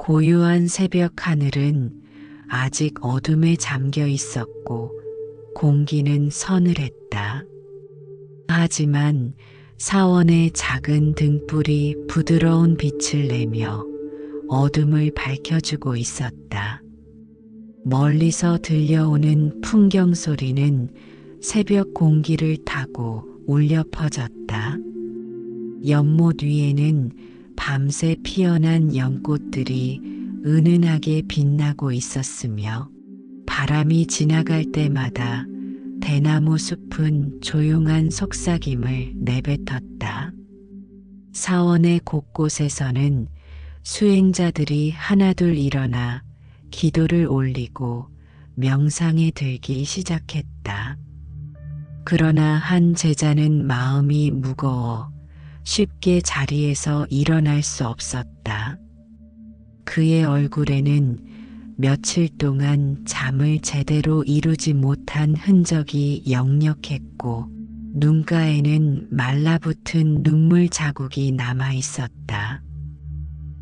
고요한 새벽 하늘은 아직 어둠에 잠겨 있었고 공기는 서늘했다. 하지만 사원의 작은 등불이 부드러운 빛을 내며 어둠을 밝혀주고 있었다. 멀리서 들려오는 풍경 소리는 새벽 공기를 타고 울려 퍼졌다. 연못 위에는 밤새 피어난 연꽃들이 은은하게 빛나고 있었으며 바람이 지나갈 때마다 대나무 숲은 조용한 속삭임을 내뱉었다. 사원의 곳곳에서는 수행자들이 하나둘 일어나 기도를 올리고 명상에 들기 시작했다. 그러나 한 제자는 마음이 무거워 쉽게 자리에서 일어날 수 없었다. 그의 얼굴에는 며칠 동안 잠을 제대로 이루지 못한 흔적이 역력했고 눈가에는 말라붙은 눈물 자국이 남아 있었다.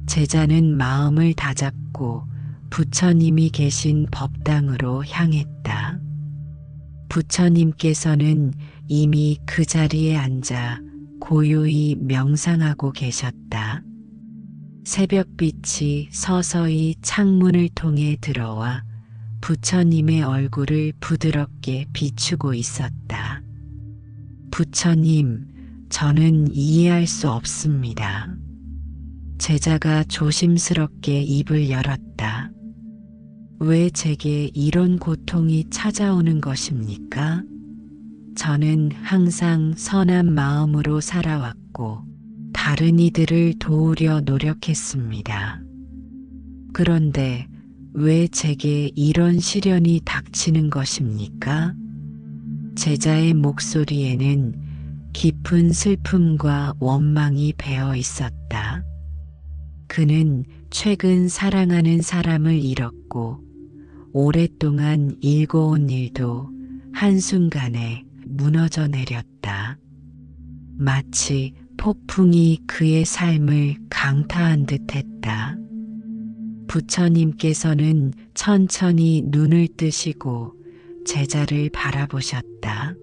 제자는 마음을 다잡고 부처님이 계신 법당으로 향했다. 부처님께서는 이미 그 자리에 앉아 고요히 명상하고 계셨다. 새벽빛이 서서히 창문을 통해 들어와 부처님의 얼굴을 부드럽게 비추고 있었다. 부처님, 저는 이해할 수 없습니다. 제자가 조심스럽게 입을 열었다. 왜 제게 이런 고통이 찾아오는 것입니까? 저는 항상 선한 마음으로 살아왔고 다른 이들을 도우려 노력했습니다. 그런데 왜 제게 이런 시련이 닥치는 것입니까? 제자의 목소리에는 깊은 슬픔과 원망이 배어 있었다. 그는 최근 사랑하는 사람을 잃었고 오랫동안 일궈온 일도 한순간에 무너져 내렸다. 마치 폭풍이 그의 삶을 강타한 듯했다. 부처님께서는 천천히 눈을 뜨시고 제자를 바라보셨다.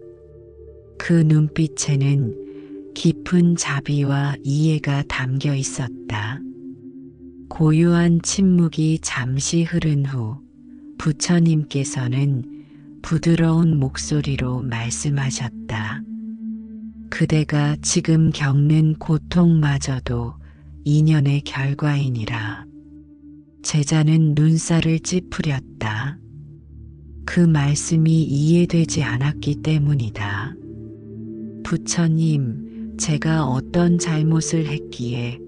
그 눈빛에는 깊은 자비와 이해가 담겨 있었다. 고요한 침묵이 잠시 흐른 후 부처님께서는 부드러운 목소리로 말씀하셨다. 그대가 지금 겪는 고통마저도 인연의 결과이니라. 제자는 눈살을 찌푸렸다. 그 말씀이 이해되지 않았기 때문이다. 부처님, 제가 어떤 잘못을 했기에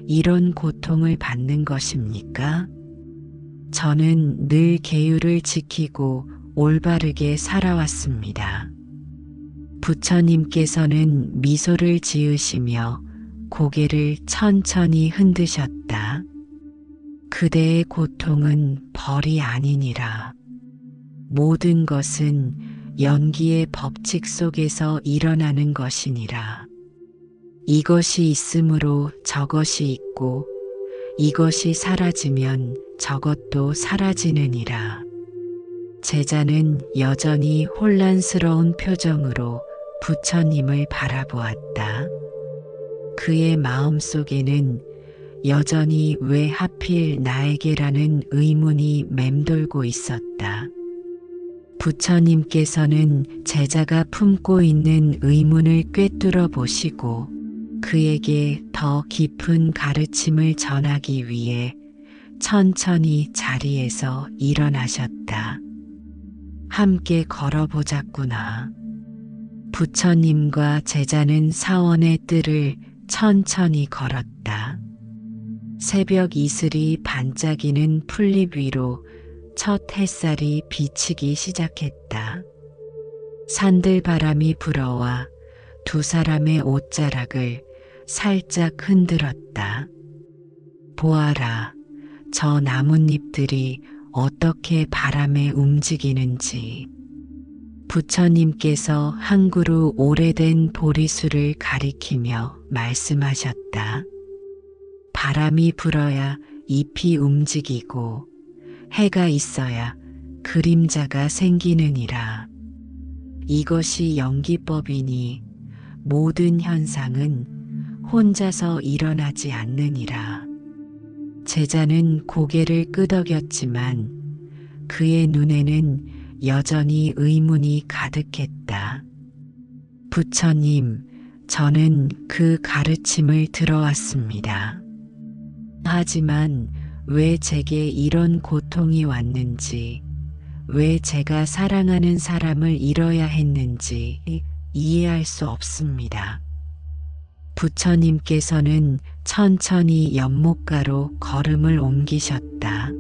이런 고통을 받는 것입니까? 저는 늘 계율을 지키고 올바르게 살아왔습니다. 부처님께서는 미소를 지으시며 고개를 천천히 흔드셨다. 그대의 고통은 벌이 아니니라. 모든 것은 연기의 법칙 속에서 일어나는 것이니라. 이것이 있으므로 저것이 있고 이것이 사라지면 저것도 사라지느니라. 제자는 여전히 혼란스러운 표정으로 부처님을 바라보았다. 그의 마음속에는 여전히 왜 하필 나에게라는 의문이 맴돌고 있었다. 부처님께서는 제자가 품고 있는 의문을 꿰뚫어 보시고 그에게 더 깊은 가르침을 전하기 위해 천천히 자리에서 일어나셨다. 함께 걸어보자꾸나. 부처님과 제자는 사원의 뜰을 천천히 걸었다. 새벽 이슬이 반짝이는 풀잎 위로 첫 햇살이 비치기 시작했다. 산들바람이 불어와 두 사람의 옷자락을 살짝 흔들었다. 보아라, 저 나뭇잎들이 어떻게 바람에 움직이는지. 부처님께서 한 그루 오래된 보리수를 가리키며 말씀하셨다. 바람이 불어야 잎이 움직이고 해가 있어야 그림자가 생기느니라. 이것이 연기법이니 모든 현상은 혼자서 일어나지 않느니라. 제자는 고개를 끄덕였지만 그의 눈에는 여전히 의문이 가득했다. 부처님, 저는 그 가르침을 들어왔습니다. 하지만 왜 제게 이런 고통이 왔는지, 왜 제가 사랑하는 사람을 잃어야 했는지 이해할 수 없습니다. 부처님께서는 천천히 연못가로 걸음을 옮기셨다.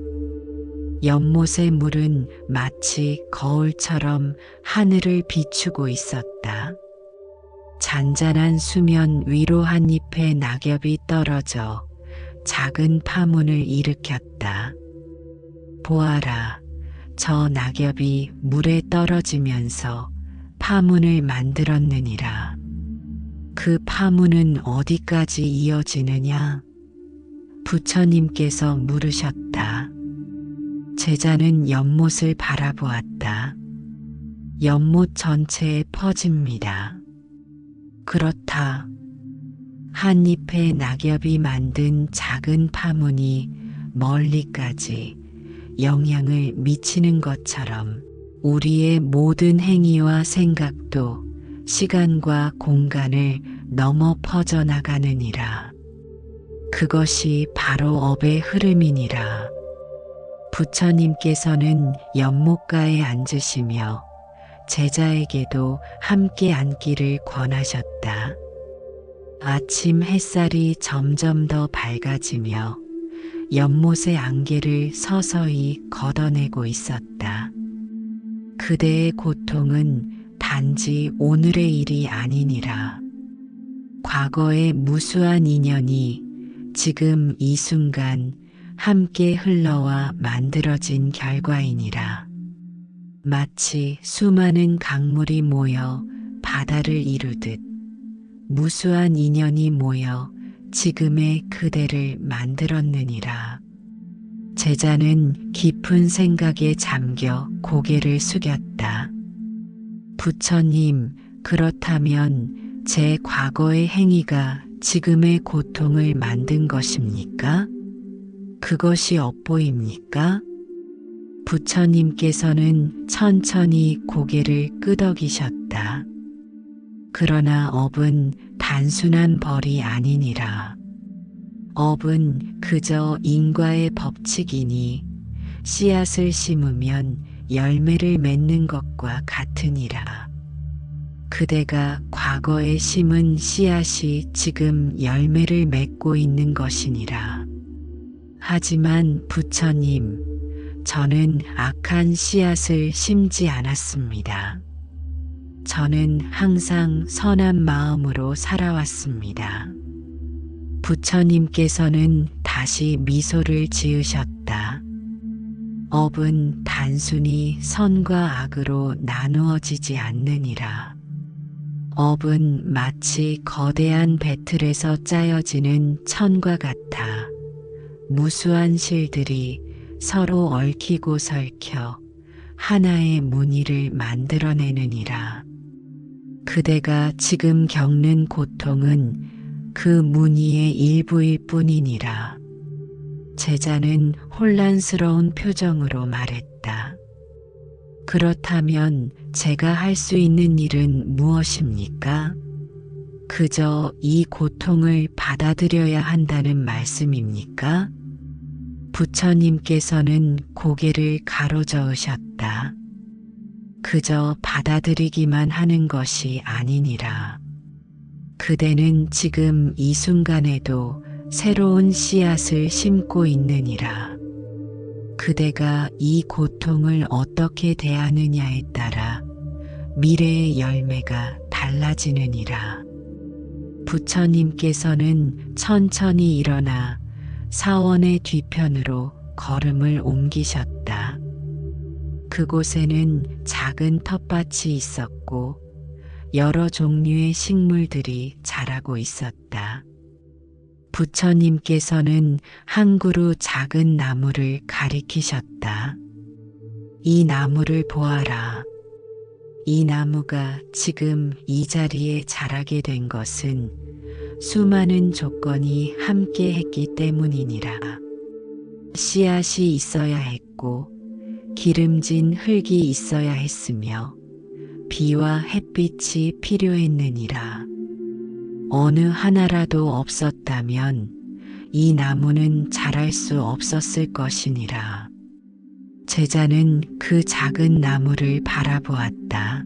연못의 물은 마치 거울처럼 하늘을 비추고 있었다. 잔잔한 수면 위로 한 잎의 낙엽이 떨어져 작은 파문을 일으켰다. 보아라, 저 낙엽이 물에 떨어지면서 파문을 만들었느니라. 그 파문은 어디까지 이어지느냐? 부처님께서 물으셨다. 제자는 연못을 바라보았다. 연못 전체에 퍼집니다. 그렇다. 한 잎의 낙엽이 만든 작은 파문이 멀리까지 영향을 미치는 것처럼 우리의 모든 행위와 생각도 시간과 공간을 넘어 퍼져나가느니라. 그것이 바로 업의 흐름이니라. 부처님께서는 연못가에 앉으시며 제자에게도 함께 앉기를 권하셨다. 아침 햇살이 점점 더 밝아지며 연못의 안개를 서서히 걷어내고 있었다. 그대의 고통은 단지 오늘의 일이 아니니라. 과거의 무수한 인연이 지금 이 순간 함께 흘러와 만들어진 결과이니라. 마치 수많은 강물이 모여 바다를 이루듯 무수한 인연이 모여 지금의 그대를 만들었느니라. 제자는 깊은 생각에 잠겨 고개를 숙였다. 부처님, 그렇다면 제 과거의 행위가 지금의 고통을 만든 것입니까? 그것이 엇보입니까? 부처님께서는 천천히 고개를 끄덕이셨다. 그러나 업은 단순한 벌이 아니니라. 업은 그저 인과의 법칙이니 씨앗을 심으면 열매를 맺는 것과 같으니라. 그대가 과거에 심은 씨앗이 지금 열매를 맺고 있는 것이니라. 하지만 부처님, 저는 악한 씨앗을 심지 않았습니다. 저는 항상 선한 마음으로 살아왔습니다. 부처님께서는 다시 미소를 지으셨다. 업은 단순히 선과 악으로 나누어지지 않느니라. 업은 마치 거대한 배틀에서 짜여지는 천과 같아 무수한 실들이 서로 얽히고 설켜 하나의 무늬를 만들어내느니라. 그대가 지금 겪는 고통은 그 무늬의 일부일 뿐이니라. 제자는 혼란스러운 표정으로 말했다. 그렇다면 제가 할 수 있는 일은 무엇입니까? 그저 이 고통을 받아들여야 한다는 말씀입니까? 부처님께서는 고개를 가로저으셨다. 그저 받아들이기만 하는 것이 아니니라. 그대는 지금 이 순간에도 새로운 씨앗을 심고 있느니라. 그대가 이 고통을 어떻게 대하느냐에 따라 미래의 열매가 달라지느니라. 부처님께서는 천천히 일어나 사원의 뒤편으로 걸음을 옮기셨다. 그곳에는 작은 텃밭이 있었고 여러 종류의 식물들이 자라고 있었다. 부처님께서는 한 그루 작은 나무를 가리키셨다. 이 나무를 보아라. 이 나무가 지금 이 자리에 자라게 된 것은 수많은 조건이 함께 했기 때문이니라. 씨앗이 있어야 했고, 기름진 흙이 있어야 했으며, 비와 햇빛이 필요했느니라. 어느 하나라도 없었다면 이 나무는 자랄 수 없었을 것이니라. 제자는 그 작은 나무를 바라보았다.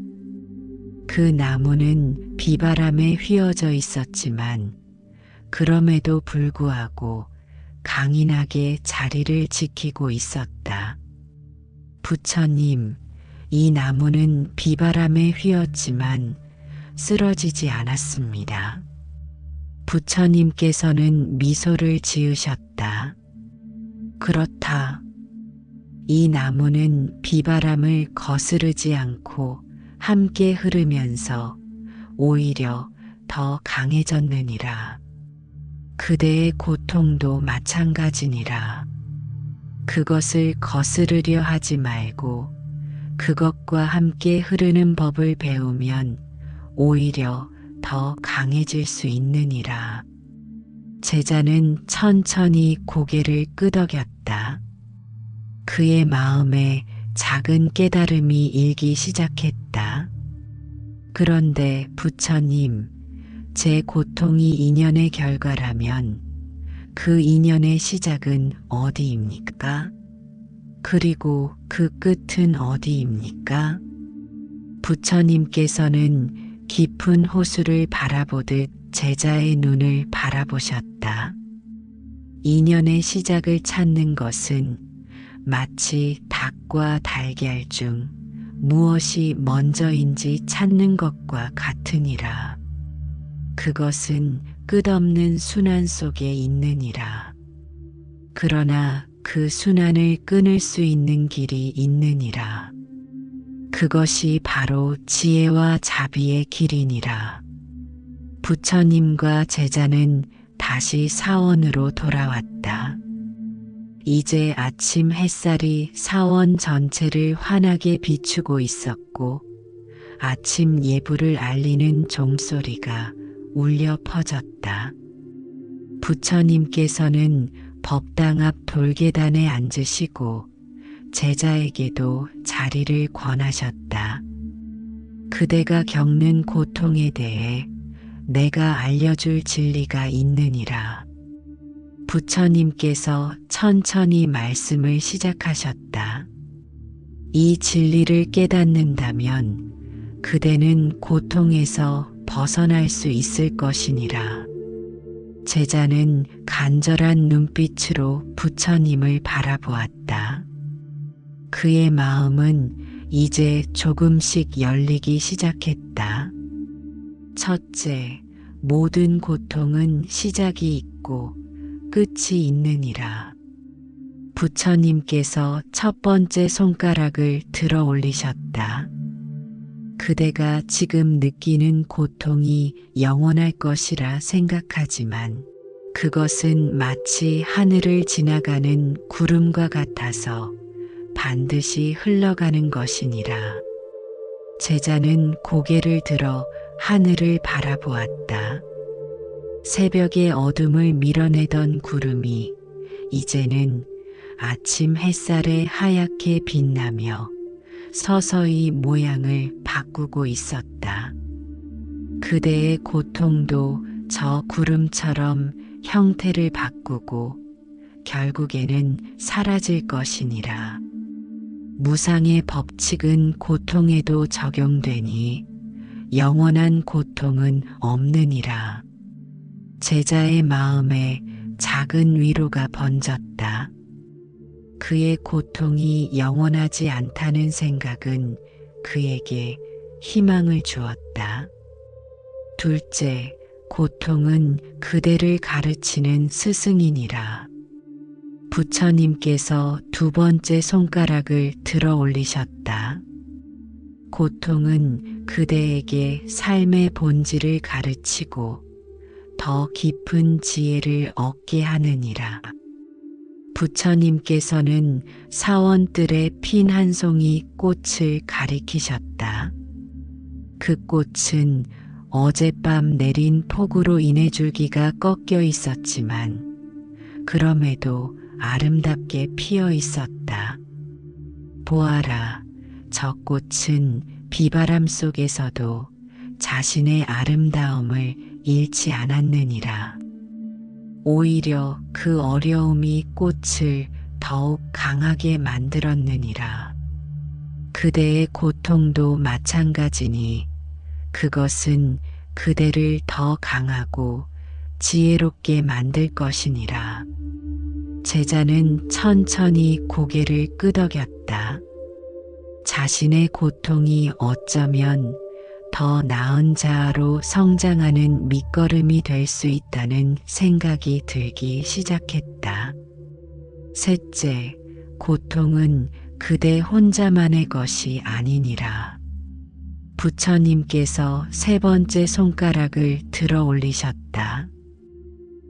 그 나무는 비바람에 휘어져 있었지만 그럼에도 불구하고 강인하게 자리를 지키고 있었다. 부처님, 이 나무는 비바람에 휘었지만 쓰러지지 않았습니다. 부처님께서는 미소를 지으셨다. 그렇다. 이 나무는 비바람을 거스르지 않고 함께 흐르면서 오히려 더 강해졌느니라. 그대의 고통도 마찬가지니라. 그것을 거스르려 하지 말고 그것과 함께 흐르는 법을 배우면 오히려 더 강해질 수 있느니라. 제자는 천천히 고개를 끄덕였다. 그의 마음에 작은 깨달음이 일기 시작했다. 그런데 부처님, 제 고통이 인연의 결과라면 그 인연의 시작은 어디입니까? 그리고 그 끝은 어디입니까? 부처님께서는 깊은 호수를 바라보듯 제자의 눈을 바라보셨다. 인연의 시작을 찾는 것은 마치 닭과 달걀 중 무엇이 먼저인지 찾는 것과 같으니라. 그것은 끝없는 순환 속에 있느니라. 그러나 그 순환을 끊을 수 있는 길이 있느니라. 그것이 바로 지혜와 자비의 길이니라. 부처님과 제자는 다시 사원으로 돌아왔다. 이제 아침 햇살이 사원 전체를 환하게 비추고 있었고 아침 예불을 알리는 종소리가 울려 퍼졌다. 부처님께서는 법당 앞 돌계단에 앉으시고 제자에게도 자리를 권하셨다. 그대가 겪는 고통에 대해 내가 알려줄 진리가 있느니라. 부처님께서 천천히 말씀을 시작하셨다. 이 진리를 깨닫는다면 그대는 고통에서 벗어날 수 있을 것이니라. 제자는 간절한 눈빛으로 부처님을 바라보았다. 그의 마음은 이제 조금씩 열리기 시작했다. 첫째, 모든 고통은 시작이 있고 끝이 있느니라. 부처님께서 첫 번째 손가락을 들어 올리셨다. 그대가 지금 느끼는 고통이 영원할 것이라 생각하지만 그것은 마치 하늘을 지나가는 구름과 같아서 반드시 흘러가는 것이니라. 제자는 고개를 들어 하늘을 바라보았다. 새벽의 어둠을 밀어내던 구름이 이제는 아침 햇살에 하얗게 빛나며 서서히 모양을 바꾸고 있었다. 그대의 고통도 저 구름처럼 형태를 바꾸고 결국에는 사라질 것이니라. 무상의 법칙은 고통에도 적용되니 영원한 고통은 없느니라. 제자의 마음에 작은 위로가 번졌다. 그의 고통이 영원하지 않다는 생각은 그에게 희망을 주었다. 둘째, 고통은 그대를 가르치는 스승이니라. 부처님께서 두 번째 손가락을 들어 올리셨다. 고통은 그대에게 삶의 본질을 가르치고 더 깊은 지혜를 얻게 하느니라. 부처님께서는 사원들의 핀 한 송이 꽃을 가리키셨다. 그 꽃은 어젯밤 내린 폭우로 인해 줄기가 꺾여 있었지만 그럼에도 아름답게 피어 있었다. 보아라, 저 꽃은 비바람 속에서도 자신의 아름다움을 잃지 않았느니라. 오히려 그 어려움이 꽃을 더욱 강하게 만들었느니라. 그대의 고통도 마찬가지니 그것은 그대를 더 강하고 지혜롭게 만들 것이니라. 제자는 천천히 고개를 끄덕였다. 자신의 고통이 어쩌면 더 나은 자아로 성장하는 밑거름이 될 수 있다는 생각이 들기 시작했다. 셋째, 고통은 그대 혼자만의 것이 아니니라. 부처님께서 세 번째 손가락을 들어 올리셨다.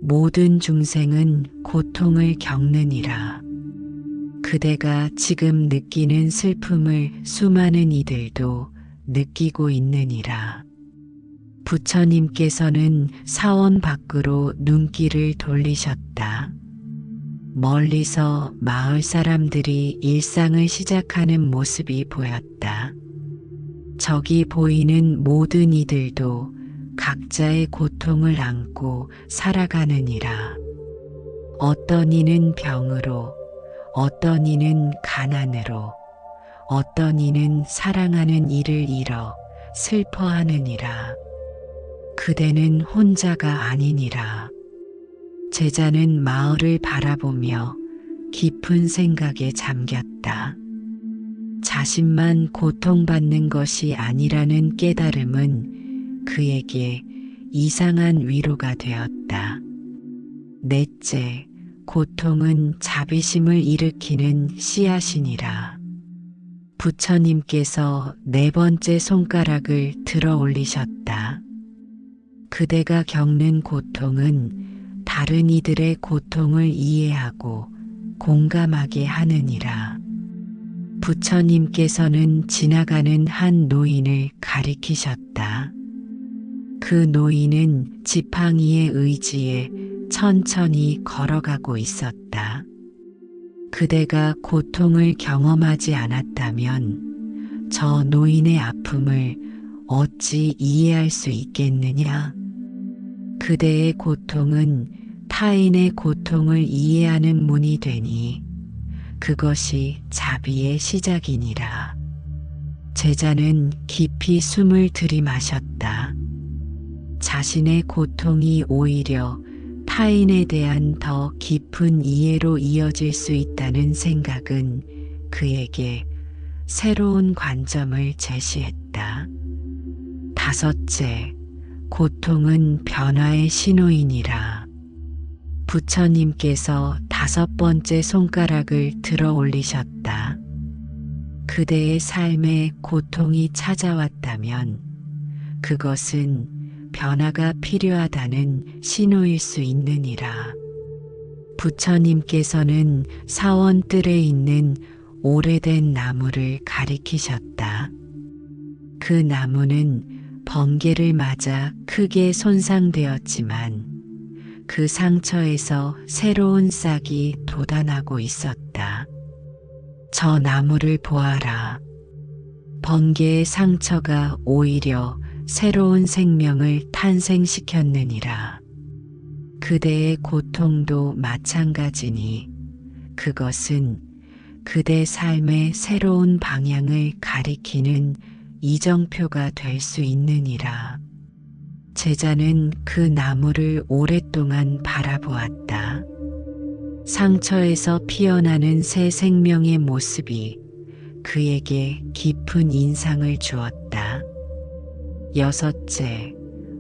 모든 중생은 고통을 겪느니라. 그대가 지금 느끼는 슬픔을 수많은 이들도 느끼고 있느니라. 부처님께서는 사원 밖으로 눈길을 돌리셨다. 멀리서 마을 사람들이 일상을 시작하는 모습이 보였다. 저기 보이는 모든 이들도 각자의 고통을 안고 살아가느니라. 어떤 이는 병으로, 어떤 이는 가난으로, 어떤 이는 사랑하는 이를 잃어 슬퍼하느니라. 그대는 혼자가 아니니라. 제자는 마을을 바라보며 깊은 생각에 잠겼다. 자신만 고통받는 것이 아니라는 깨달음은 그에게 이상한 위로가 되었다. 넷째, 고통은 자비심을 일으키는 씨앗이니라. 부처님께서 네 번째 손가락을 들어 올리셨다. 그대가 겪는 고통은 다른 이들의 고통을 이해하고 공감하게 하느니라. 부처님께서는 지나가는 한 노인을 가리키셨다. 그 노인은 지팡이의 의지에 천천히 걸어가고 있었다. 그대가 고통을 경험하지 않았다면 저 노인의 아픔을 어찌 이해할 수 있겠느냐? 그대의 고통은 타인의 고통을 이해하는 문이 되니 그것이 자비의 시작이니라. 제자는 깊이 숨을 들이마셨다. 자신의 고통이 오히려 타인에 대한 더 깊은 이해로 이어질 수 있다는 생각은 그에게 새로운 관점을 제시했다. 다섯째, 고통은 변화의 신호이니라. 부처님께서 다섯 번째 손가락을 들어 올리셨다. 그대의 삶에 고통이 찾아왔다면 그것은 변화가 필요하다는 신호일 수 있느니라. 부처님께서는 사원뜰에 있는 오래된 나무를 가리키셨다. 그 나무는 번개를 맞아 크게 손상되었지만 그 상처에서 새로운 싹이 돋아나고 있었다. 저 나무를 보아라. 번개의 상처가 오히려 새로운 생명을 탄생시켰느니라. 그대의 고통도 마찬가지니 그것은 그대 삶의 새로운 방향을 가리키는 이정표가 될 수 있느니라. 제자는 그 나무를 오랫동안 바라보았다. 상처에서 피어나는 새 생명의 모습이 그에게 깊은 인상을 주었다. 여섯째,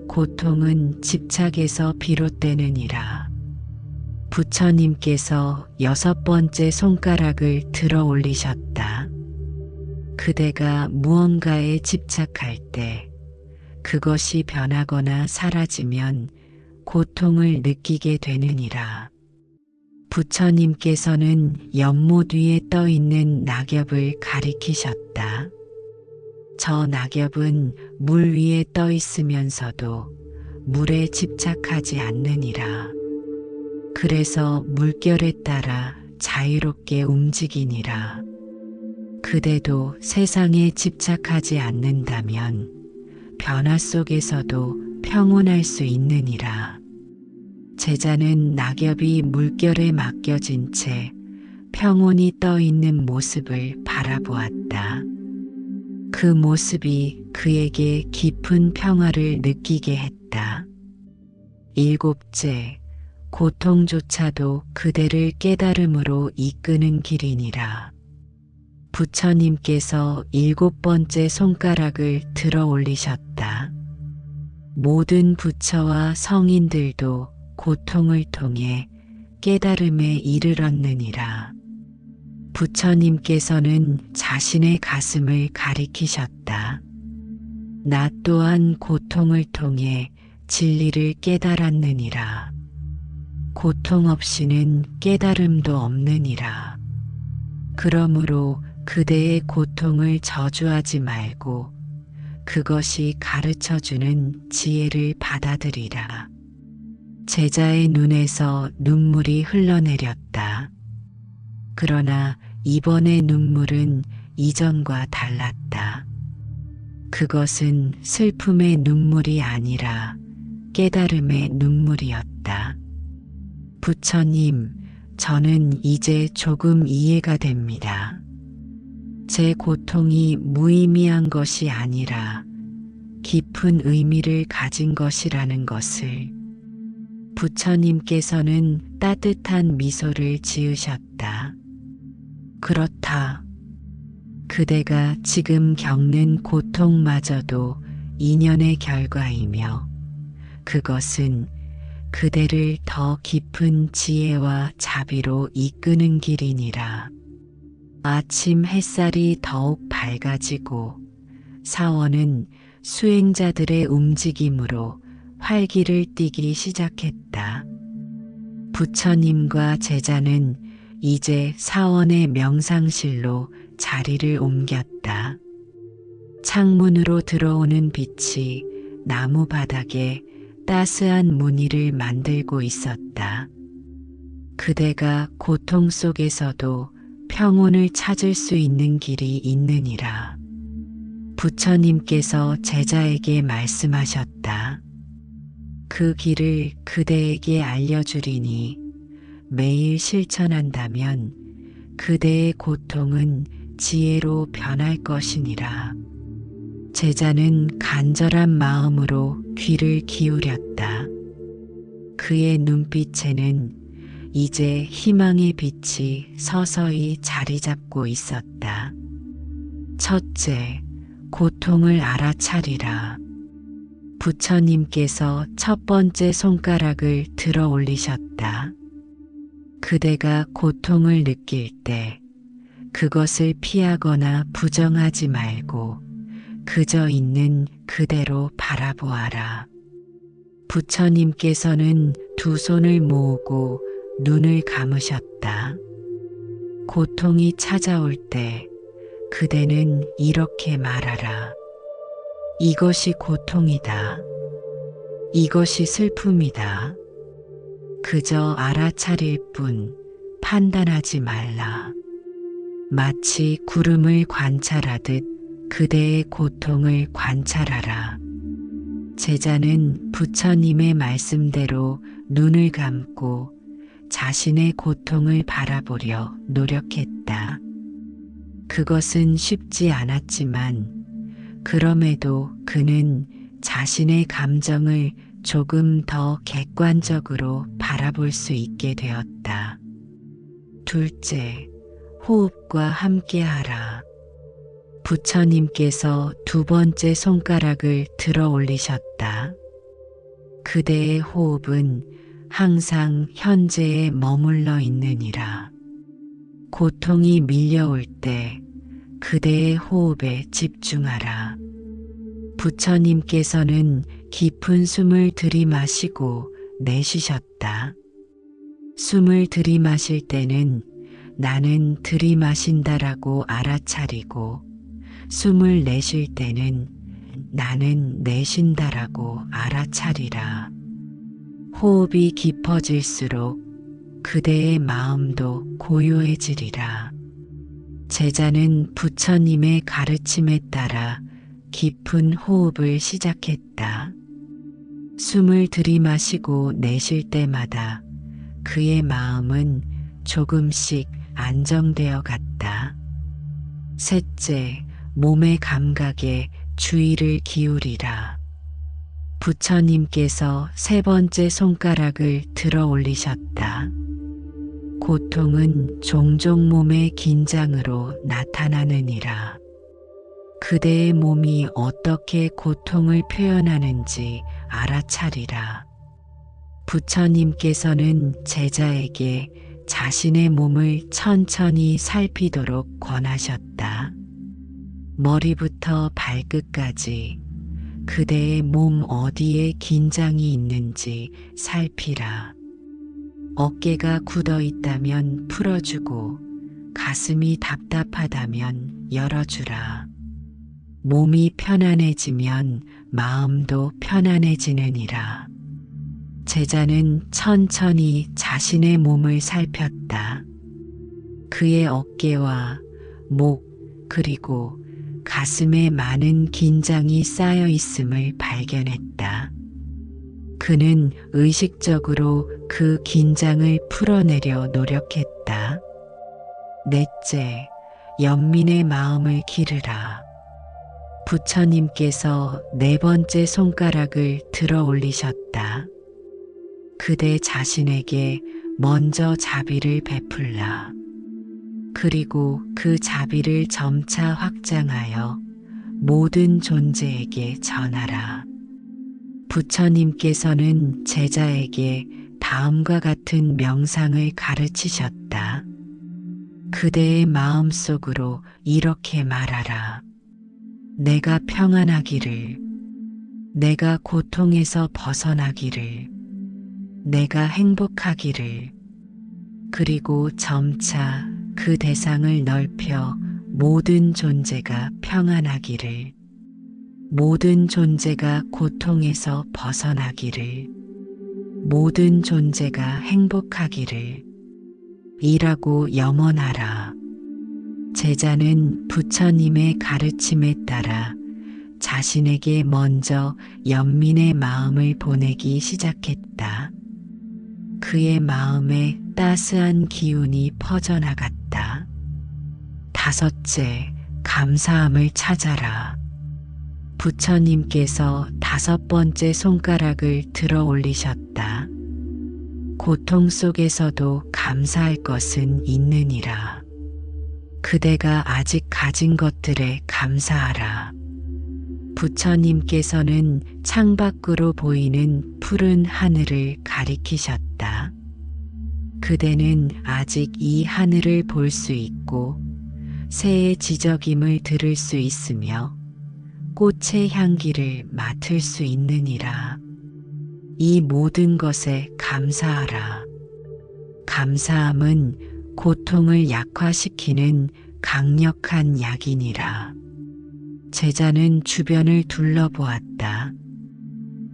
고통은 집착에서 비롯되느니라. 부처님께서 여섯 번째 손가락을 들어 올리셨다. 그대가 무언가에 집착할 때 그것이 변하거나 사라지면 고통을 느끼게 되느니라. 부처님께서는 연못 위에 떠 있는 낙엽을 가리키셨다. 저 낙엽은 물 위에 떠 있으면서도 물에 집착하지 않느니라. 그래서 물결에 따라 자유롭게 움직이니라. 그대도 세상에 집착하지 않는다면 변화 속에서도 평온할 수 있느니라. 제자는 낙엽이 물결에 맡겨진 채 평온히 떠 있는 모습을 바라보았다. 그 모습이 그에게 깊은 평화를 느끼게 했다. 일곱째, 고통조차도 그대를 깨달음으로 이끄는 길이니라. 부처님께서 7번째 손가락을 들어 올리셨다. 모든 부처와 성인들도 고통을 통해 깨달음에 이르렀느니라. 부처님께서는 자신의 가슴을 가리키셨다. 나 또한 고통을 통해 진리를 깨달았느니라. 고통 없이는 깨달음도 없느니라. 그러므로 그대의 고통을 저주하지 말고 그것이 가르쳐주는 지혜를 받아들이라. 제자의 눈에서 눈물이 흘러내렸다. 그러나 이번의 눈물은 이전과 달랐다. 그것은 슬픔의 눈물이 아니라 깨달음의 눈물이었다. 부처님, 저는 이제 조금 이해가 됩니다. 제 고통이 무의미한 것이 아니라 깊은 의미를 가진 것이라는 것을. 부처님께서는 따뜻한 미소를 지으셨다. 그렇다. 그대가 지금 겪는 고통마저도 인연의 결과이며 그것은 그대를 더 깊은 지혜와 자비로 이끄는 길이니라. 아침 햇살이 더욱 밝아지고 사원은 수행자들의 움직임으로 활기를 띠기 시작했다. 부처님과 제자는 이제 사원의 명상실로 자리를 옮겼다. 창문으로 들어오는 빛이 나무 바닥에 따스한 무늬를 만들고 있었다. 그대가 고통 속에서도 평온을 찾을 수 있는 길이 있느니라. 부처님께서 제자에게 말씀하셨다. 그 길을 그대에게 알려주리니 매일 실천한다면 그대의 고통은 지혜로 변할 것이니라. 제자는 간절한 마음으로 귀를 기울였다. 그의 눈빛에는 이제 희망의 빛이 서서히 자리 잡고 있었다. 첫째, 고통을 알아차리라. 부처님께서 첫 번째 손가락을 들어 올리셨다. 그대가 고통을 느낄 때 그것을 피하거나 부정하지 말고 그저 있는 그대로 바라보아라. 부처님께서는 두 손을 모으고 눈을 감으셨다. 고통이 찾아올 때 그대는 이렇게 말하라. 이것이 고통이다. 이것이 슬픔이다. 그저 알아차릴 뿐 판단하지 말라. 마치 구름을 관찰하듯 그대의 고통을 관찰하라. 제자는 부처님의 말씀대로 눈을 감고 자신의 고통을 바라보려 노력했다. 그것은 쉽지 않았지만 그럼에도 그는 자신의 감정을 조금 더 객관적으로 바라볼 수 있게 되었다. 둘째, 호흡과 함께하라. 부처님께서 두 번째 손가락을 들어 올리셨다. 그대의 호흡은 항상 현재에 머물러 있느니라. 고통이 밀려올 때 그대의 호흡에 집중하라. 부처님께서는 깊은 숨을 들이마시고 내쉬셨다. 숨을 들이마실 때는 나는 들이마신다라고 알아차리고, 숨을 내쉴 때는 나는 내쉰다라고 알아차리라. 호흡이 깊어질수록 그대의 마음도 고요해지리라. 제자는 부처님의 가르침에 따라 깊은 호흡을 시작했다. 숨을 들이마시고 내쉴 때마다 그의 마음은 조금씩 안정되어 갔다. 셋째, 몸의 감각에 주의를 기울이라. 부처님께서 세 번째 손가락을 들어 올리셨다. 고통은 종종 몸의 긴장으로 나타나느니라. 그대의 몸이 어떻게 고통을 표현하는지 알아차리라. 부처님께서는 제자에게 자신의 몸을 천천히 살피도록 권하셨다. 머리부터 발끝까지 그대의 몸 어디에 긴장이 있는지 살피라. 어깨가 굳어 있다면 풀어주고, 가슴이 답답하다면 열어주라. 몸이 편안해지면 마음도 편안해지느니라. 제자는 천천히 자신의 몸을 살폈다. 그의 어깨와 목 그리고 가슴에 많은 긴장이 쌓여 있음을 발견했다. 그는 의식적으로 그 긴장을 풀어내려 노력했다. 넷째, 연민의 마음을 기르라. 부처님께서 네 번째 손가락을 들어 올리셨다. 그대 자신에게 먼저 자비를 베풀라. 그리고 그 자비를 점차 확장하여 모든 존재에게 전하라. 부처님께서는 제자에게 다음과 같은 명상을 가르치셨다. 그대의 마음속으로 이렇게 말하라. 내가 평안하기를, 내가 고통에서 벗어나기를, 내가 행복하기를, 그리고 점차 그 대상을 넓혀 모든 존재가 평안하기를, 모든 존재가 고통에서 벗어나기를, 모든 존재가 행복하기를 이라고 염원하라. 제자는 부처님의 가르침에 따라 자신에게 먼저 연민의 마음을 보내기 시작했다. 그의 마음에 따스한 기운이 퍼져나갔다. 다섯째, 감사함을 찾아라. 부처님께서 다섯 번째 손가락을 들어 올리셨다. 고통 속에서도 감사할 것은 있느니라. 그대가 아직 가진 것들에 감사하라. 부처님께서는 창밖으로 보이는 푸른 하늘을 가리키셨다. 그대는 아직 이 하늘을 볼 수 있고 새의 지저귐을 들을 수 있으며 꽃의 향기를 맡을 수 있느니라. 이 모든 것에 감사하라. 감사함은 고통을 약화시키는 강력한 약이니라. 제자는 주변을 둘러보았다.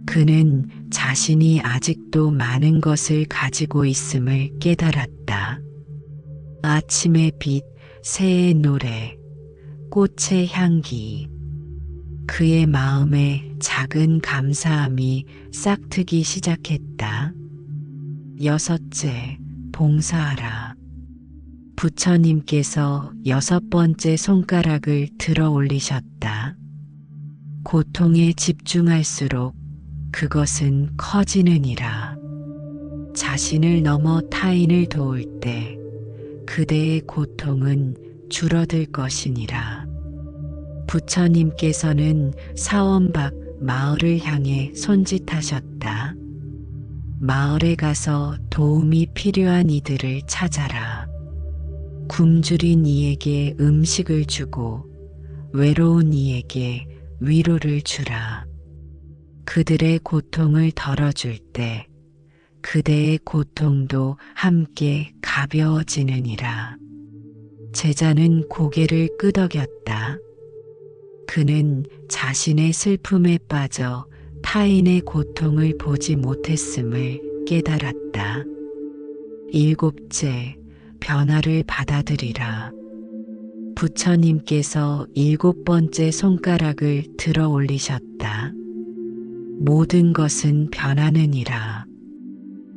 그는 자신이 아직도 많은 것을 가지고 있음을 깨달았다. 아침의 빛, 새의 노래, 꽃의 향기. 그의 마음에 작은 감사함이 싹트기 시작했다. 여섯째, 봉사하라. 부처님께서 여섯 번째 손가락을 들어 올리셨다. 고통에 집중할수록 그것은 커지느니라. 자신을 넘어 타인을 도울 때 그대의 고통은 줄어들 것이니라. 부처님께서는 사원 밖 마을을 향해 손짓하셨다. 마을에 가서 도움이 필요한 이들을 찾아라. 굶주린 이에게 음식을 주고 외로운 이에게 위로를 주라. 그들의 고통을 덜어줄 때 그대의 고통도 함께 가벼워지느니라. 제자는 고개를 끄덕였다. 그는 자신의 슬픔에 빠져 타인의 고통을 보지 못했음을 깨달았다. 일곱째, 변화를 받아들이라. 부처님께서 일곱 번째 손가락을 들어 올리셨다. 모든 것은 변하느니라.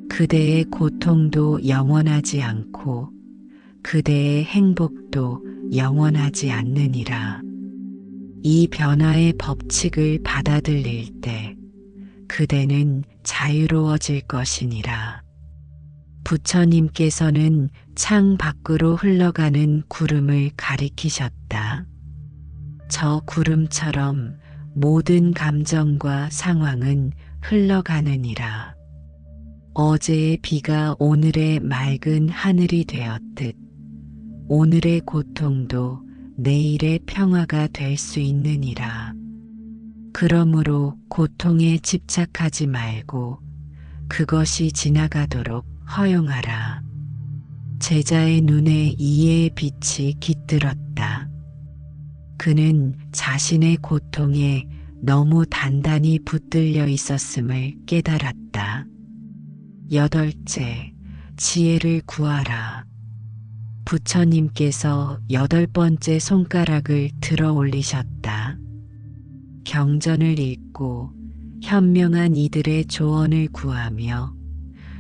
그대의 고통도 영원하지 않고 그대의 행복도 영원하지 않느니라. 이 변화의 법칙을 받아들일 때 그대는 자유로워질 것이니라. 부처님께서는 창 밖으로 흘러가는 구름을 가리키셨다. 저 구름처럼 모든 감정과 상황은 흘러가느니라. 어제의 비가 오늘의 맑은 하늘이 되었듯 오늘의 고통도 내일의 평화가 될 수 있느니라. 그러므로 고통에 집착하지 말고 그것이 지나가도록 허용하라. 제자의 눈에 이해의 빛이 깃들었다. 그는 자신의 고통에 너무 단단히 붙들려 있었음을 깨달았다. 여덟째, 지혜를 구하라. 부처님께서 여덟 번째 손가락을 들어 올리셨다. 경전을 읽고 현명한 이들의 조언을 구하며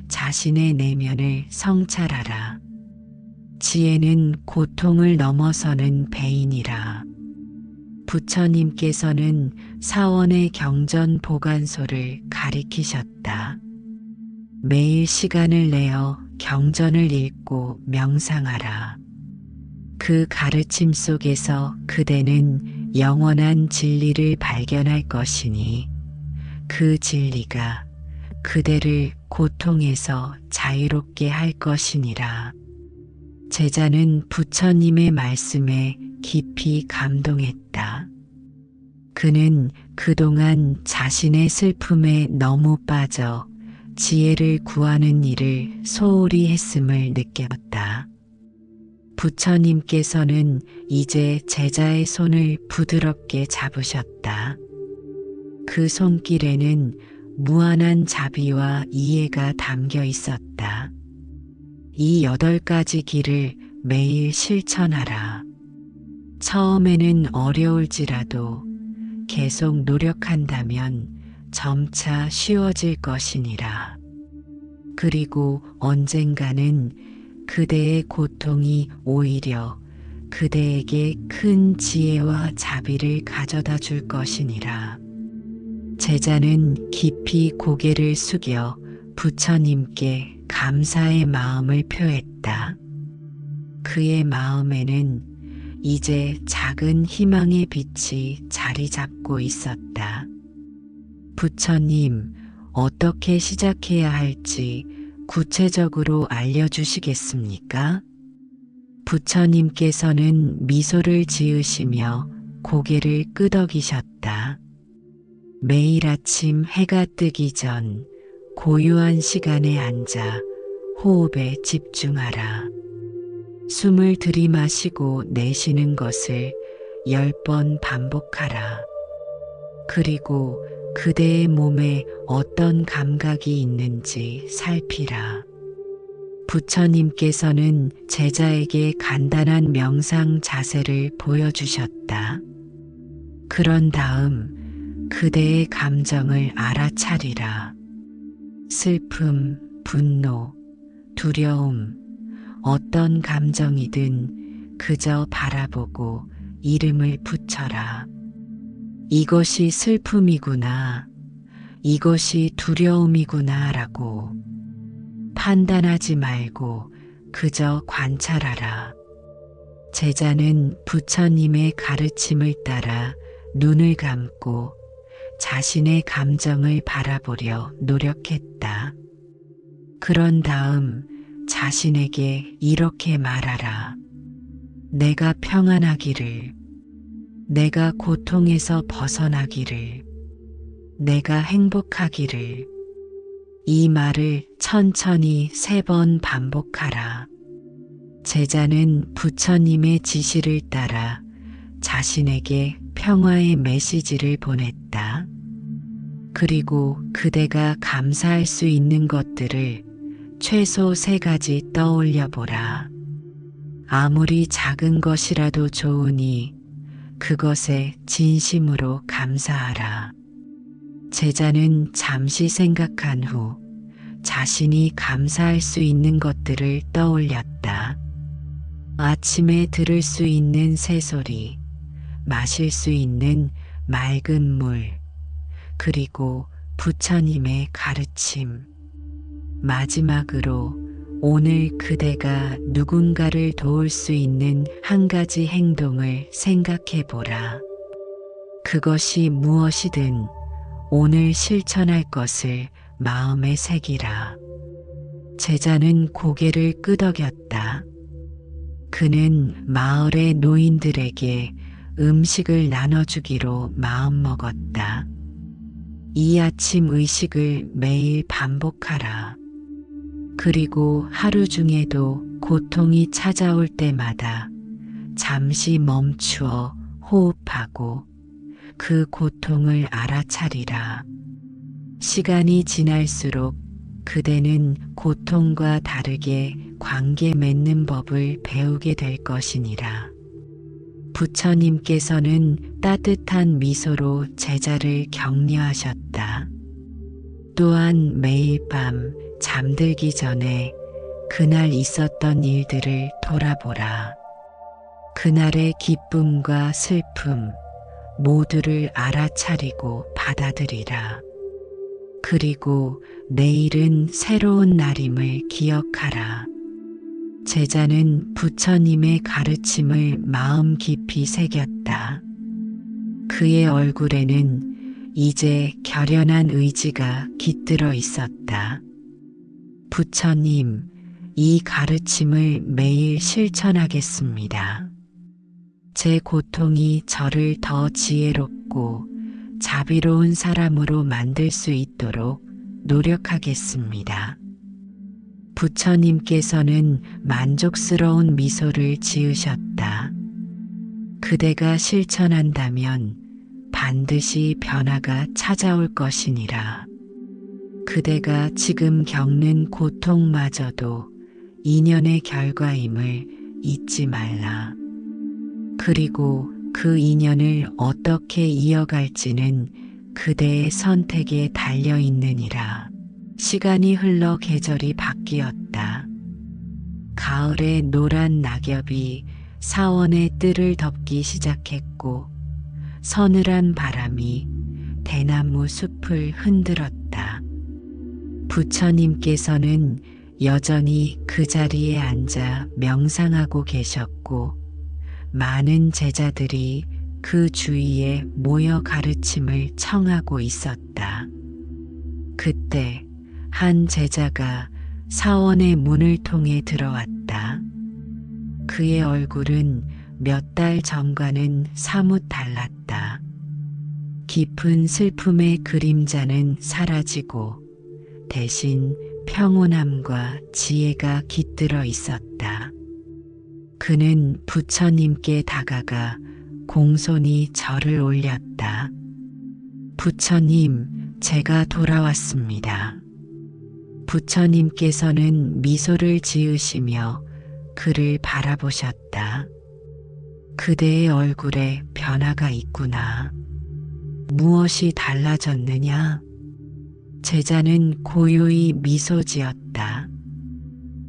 자신의 내면을 성찰하라. 지혜는 고통을 넘어서는 배인이라. 부처님께서는 사원의 경전 보관소를 가리키셨다. 매일 시간을 내어 경전을 읽고 명상하라. 그 가르침 속에서 그대는 영원한 진리를 발견할 것이니 그 진리가 그대를 고통에서 자유롭게 할 것이니라. 제자는 부처님의 말씀에 깊이 감동했다. 그는 그동안 자신의 슬픔에 너무 빠져 지혜를 구하는 일을 소홀히 했음을 느꼈다. 부처님께서는 이제 제자의 손을 부드럽게 잡으셨다. 그 손길에는 무한한 자비와 이해가 담겨 있었다. 이 8가지 길을 매일 실천하라. 처음에는 어려울지라도 계속 노력한다면 점차 쉬워질 것이니라. 그리고 언젠가는 그대의 고통이 오히려 그대에게 큰 지혜와 자비를 가져다 줄 것이니라. 제자는 깊이 고개를 숙여 부처님께 감사의 마음을 표했다. 그의 마음에는 이제 작은 희망의 빛이 자리 잡고 있었다. 부처님, 어떻게 시작해야 할지 구체적으로 알려주시겠습니까? 부처님께서는 미소를 지으시며 고개를 끄덕이셨다. 매일 아침 해가 뜨기 전 고요한 시간에 앉아 호흡에 집중하라. 숨을 들이마시고 내쉬는 것을 10번 반복하라. 그리고 그대의 몸에 어떤 감각이 있는지 살피라. 부처님께서는 제자에게 간단한 명상 자세를 보여주셨다. 그런 다음 그대의 감정을 알아차리라. 슬픔, 분노, 두려움, 어떤 감정이든 그저 바라보고 이름을 붙여라. 이것이 슬픔이구나, 이것이 두려움이구나 라고 판단하지 말고 그저 관찰하라. 제자는 부처님의 가르침을 따라 눈을 감고 자신의 감정을 바라보려 노력했다. 그런 다음 자신에게 이렇게 말하라. 내가 평안하기를, 내가 고통에서 벗어나기를, 내가 행복하기를, 이 말을 천천히 3번 반복하라. 제자는 부처님의 지시를 따라 자신에게 평화의 메시지를 보냈다. 그리고 그대가 감사할 수 있는 것들을 최소 3가지 떠올려 보라. 아무리 작은 것이라도 좋으니 그것에 진심으로 감사하라. 제자는 잠시 생각한 후 자신이 감사할 수 있는 것들을 떠올렸다. 아침에 들을 수 있는 새소리, 마실 수 있는 맑은 물, 그리고 부처님의 가르침. 마지막으로 오늘 그대가 누군가를 도울 수 있는 한 가지 행동을 생각해 보라. 그것이 무엇이든 오늘 실천할 것을 마음에 새기라. 제자는 고개를 끄덕였다. 그는 마을의 노인들에게 음식을 나눠주기로 마음먹었다. 이 아침 의식을 매일 반복하라. 그리고 하루 중에도 고통이 찾아올 때마다 잠시 멈추어 호흡하고 그 고통을 알아차리라. 시간이 지날수록 그대는 고통과 다르게 관계 맺는 법을 배우게 될 것이니라. 부처님께서는 따뜻한 미소로 제자를 격려하셨다. 또한 매일 밤 잠들기 전에 그날 있었던 일들을 돌아보라. 그날의 기쁨과 슬픔 모두를 알아차리고 받아들이라. 그리고 내일은 새로운 날임을 기억하라. 제자는 부처님의 가르침을 마음 깊이 새겼다. 그의 얼굴에는 이제 결연한 의지가 깃들어 있었다. 부처님, 이 가르침을 매일 실천하겠습니다. 제 고통이 저를 더 지혜롭고 자비로운 사람으로 만들 수 있도록 노력하겠습니다. 부처님께서는 만족스러운 미소를 지으셨다. 그대가 실천한다면 반드시 변화가 찾아올 것이니라. 그대가 지금 겪는 고통마저도 인연의 결과임을 잊지 말라. 그리고 그 인연을 어떻게 이어갈지는 그대의 선택에 달려 있느니라. 시간이 흘러 계절이 바뀌었다. 가을의 노란 낙엽이 사원의 뜰을 덮기 시작했고 서늘한 바람이 대나무 숲을 흔들었다. 부처님께서는 여전히 그 자리에 앉아 명상하고 계셨고 많은 제자들이 그 주위에 모여 가르침을 청하고 있었다. 그때 한 제자가 사원의 문을 통해 들어왔다. 그의 얼굴은 몇 달 전과는 사뭇 달랐다. 깊은 슬픔의 그림자는 사라지고 대신 평온함과 지혜가 깃들어 있었다. 그는 부처님께 다가가 공손히 절을 올렸다. 부처님, 제가 돌아왔습니다. 부처님께서는 미소를 지으시며 그를 바라보셨다. 그대의 얼굴에 변화가 있구나. 무엇이 달라졌느냐? 제자는 고요히 미소 지었다.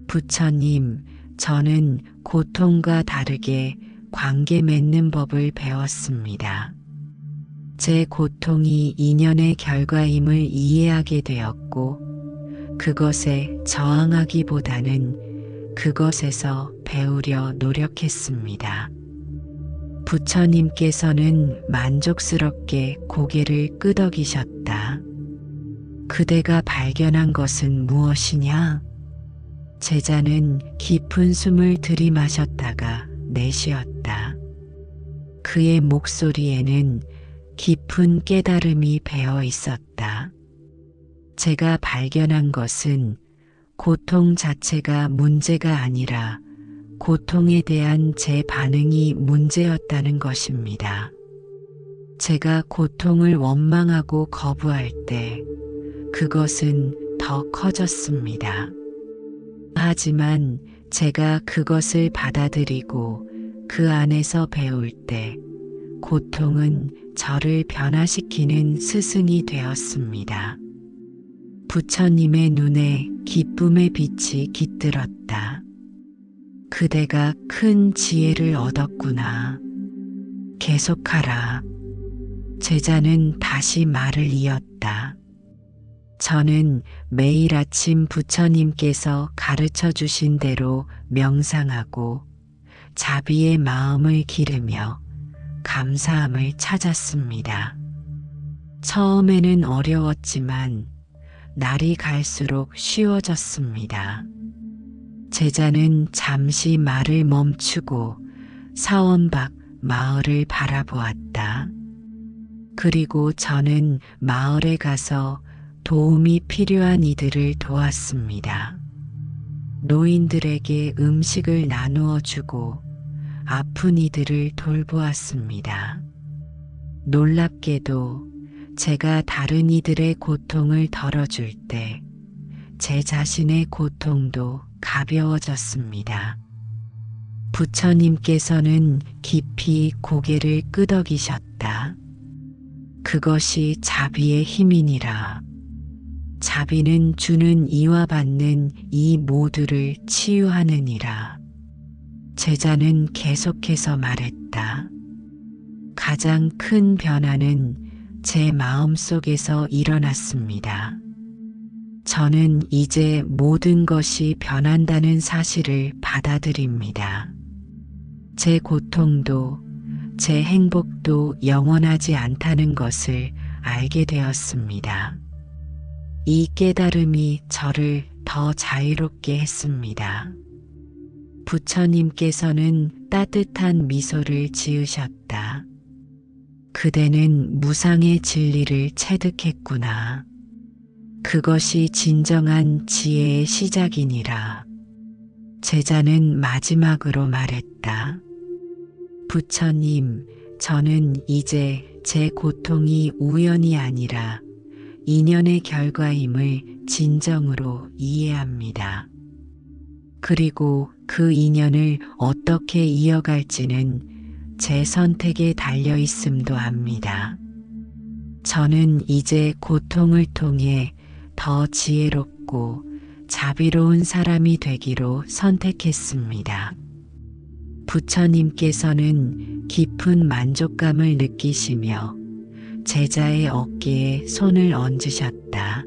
부처님, 저는 고통과 다르게 관계 맺는 법을 배웠습니다. 제 고통이 인연의 결과임을 이해하게 되었고 그것에 저항하기보다는 그것에서 배우려 노력했습니다. 부처님께서는 만족스럽게 고개를 끄덕이셨다. 그대가 발견한 것은 무엇이냐? 제자는 깊은 숨을 들이마셨다가 내쉬었다. 그의 목소리에는 깊은 깨달음이 배어 있었다. 제가 발견한 것은 고통 자체가 문제가 아니라 고통에 대한 제 반응이 문제였다는 것입니다. 제가 고통을 원망하고 거부할 때 그것은 더 커졌습니다. 하지만 제가 그것을 받아들이고 그 안에서 배울 때 고통은 저를 변화시키는 스승이 되었습니다. 부처님의 눈에 기쁨의 빛이 깃들었다. 그대가 큰 지혜를 얻었구나. 계속하라. 제자는 다시 말을 이었다. 저는 매일 아침 부처님께서 가르쳐 주신 대로 명상하고 자비의 마음을 기르며 감사함을 찾았습니다. 처음에는 어려웠지만 날이 갈수록 쉬워졌습니다. 제자는 잠시 말을 멈추고 사원 밖 마을을 바라보았다. 그리고 저는 마을에 가서 도움이 필요한 이들을 도왔습니다. 노인들에게 음식을 나누어 주고 아픈 이들을 돌보았습니다. 놀랍게도 제가 다른 이들의 고통을 덜어줄 때 제 자신의 고통도 가벼워졌습니다. 부처님께서는 깊이 고개를 끄덕이셨다. 그것이 자비의 힘이니라. 자비는 주는 이와 받는 이 모두를 치유하느니라. 제자는 계속해서 말했다. 가장 큰 변화는 제 마음 속에서 일어났습니다. 저는 이제 모든 것이 변한다는 사실을 받아들입니다. 제 고통도 제 행복도 영원하지 않다는 것을 알게 되었습니다. 이 깨달음이 저를 더 자유롭게 했습니다. 부처님께서는 따뜻한 미소를 지으셨다. 그대는 무상의 진리를 체득했구나. 그것이 진정한 지혜의 시작이니라. 제자는 마지막으로 말했다. 부처님, 저는 이제 제 고통이 우연이 아니라 인연의 결과임을 진정으로 이해합니다. 그리고 그 인연을 어떻게 이어갈지는 제 선택에 달려 있음도 압니다. 저는 이제 고통을 통해 더 지혜롭고 자비로운 사람이 되기로 선택했습니다. 부처님께서는 깊은 만족감을 느끼시며 제자의 어깨에 손을 얹으셨다.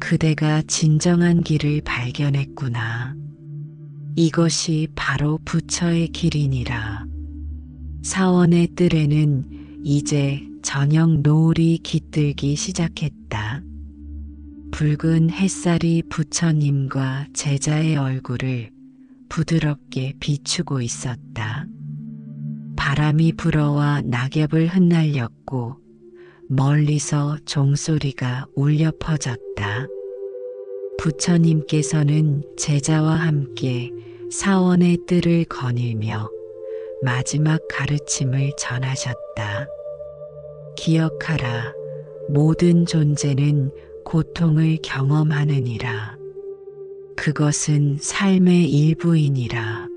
그대가 진정한 길을 발견했구나. 이것이 바로 부처의 길이니라. 사원의 뜰에는 이제 저녁 노을이 깃들기 시작했다. 붉은 햇살이 부처님과 제자의 얼굴을 부드럽게 비추고 있었다. 바람이 불어와 낙엽을 흩날렸고 멀리서 종소리가 울려 퍼졌다. 부처님께서는 제자와 함께 사원의 뜰을 거닐며 마지막 가르침을 전하셨다. 기억하라. 모든 존재는 고통을 경험하느니라. 그것은 삶의 일부이니라.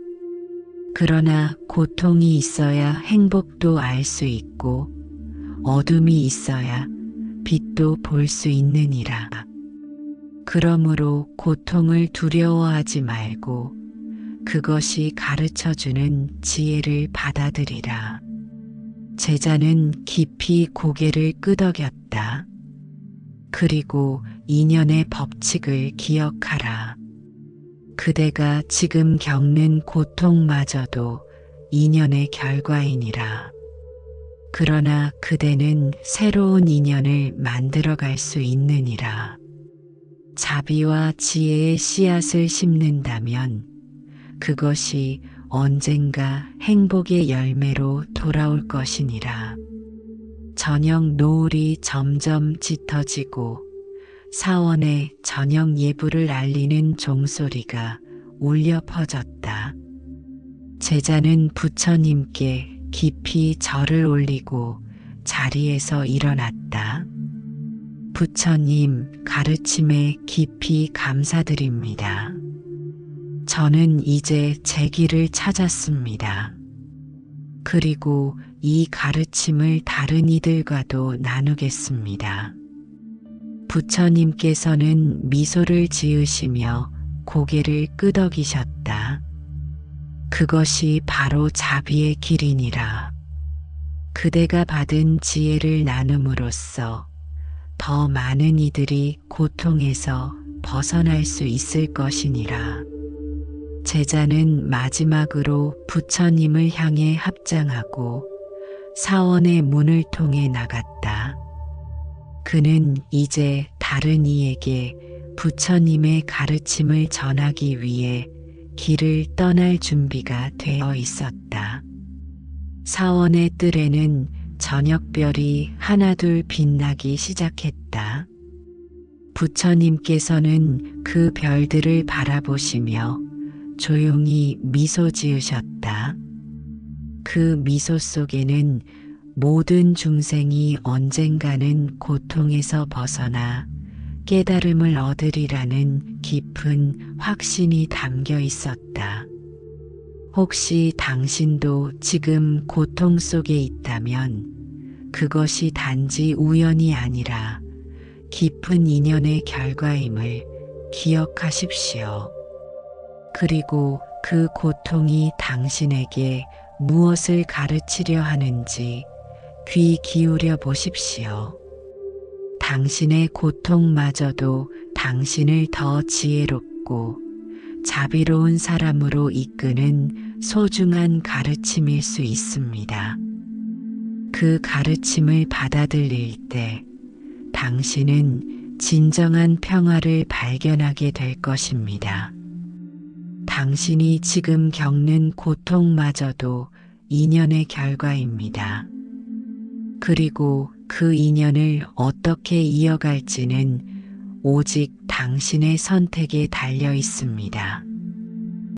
그러나 고통이 있어야 행복도 알 수 있고 어둠이 있어야 빛도 볼 수 있느니라. 그러므로 고통을 두려워하지 말고 그것이 가르쳐주는 지혜를 받아들이라. 제자는 깊이 고개를 끄덕였다. 그리고 인연의 법칙을 기억하라. 그대가 지금 겪는 고통마저도 인연의 결과이니라. 그러나 그대는 새로운 인연을 만들어갈 수 있느니라. 자비와 지혜의 씨앗을 심는다면 그것이 언젠가 행복의 열매로 돌아올 것이니라. 저녁 노을이 점점 짙어지고 사원의 저녁 예불을 알리는 종소리가 울려 퍼졌다. 제자는 부처님께 깊이 절을 올리고 자리에서 일어났다. 부처님 가르침에 깊이 감사드립니다. 저는 이제 제 길을 찾았습니다. 그리고 이 가르침을 다른 이들과도 나누겠습니다. 부처님께서는 미소를 지으시며 고개를 끄덕이셨다. 그것이 바로 자비의 길이니라. 그대가 받은 지혜를 나눔으로써 더 많은 이들이 고통에서 벗어날 수 있을 것이니라. 제자는 마지막으로 부처님을 향해 합장하고 사원의 문을 통해 나갔다. 그는 이제 다른 이에게 부처님의 가르침을 전하기 위해 길을 떠날 준비가 되어 있었다. 사원의 뜰에는 저녁별이 하나둘 빛나기 시작했다. 부처님께서는 그 별들을 바라보시며 조용히 미소 지으셨다. 그 미소 속에는 모든 중생이 언젠가는 고통에서 벗어나 깨달음을 얻으리라는 깊은 확신이 담겨 있었다. 혹시 당신도 지금 고통 속에 있다면 그것이 단지 우연이 아니라 깊은 인연의 결과임을 기억하십시오. 그리고 그 고통이 당신에게 무엇을 가르치려 하는지 귀 기울여 보십시오. 당신의 고통마저도 당신을 더 지혜롭고 자비로운 사람으로 이끄는 소중한 가르침일 수 있습니다. 그 가르침을 받아들일 때 당신은 진정한 평화를 발견하게 될 것입니다. 당신이 지금 겪는 고통마저도 인연의 결과입니다. 그리고 그 인연을 어떻게 이어갈지는 오직 당신의 선택에 달려 있습니다.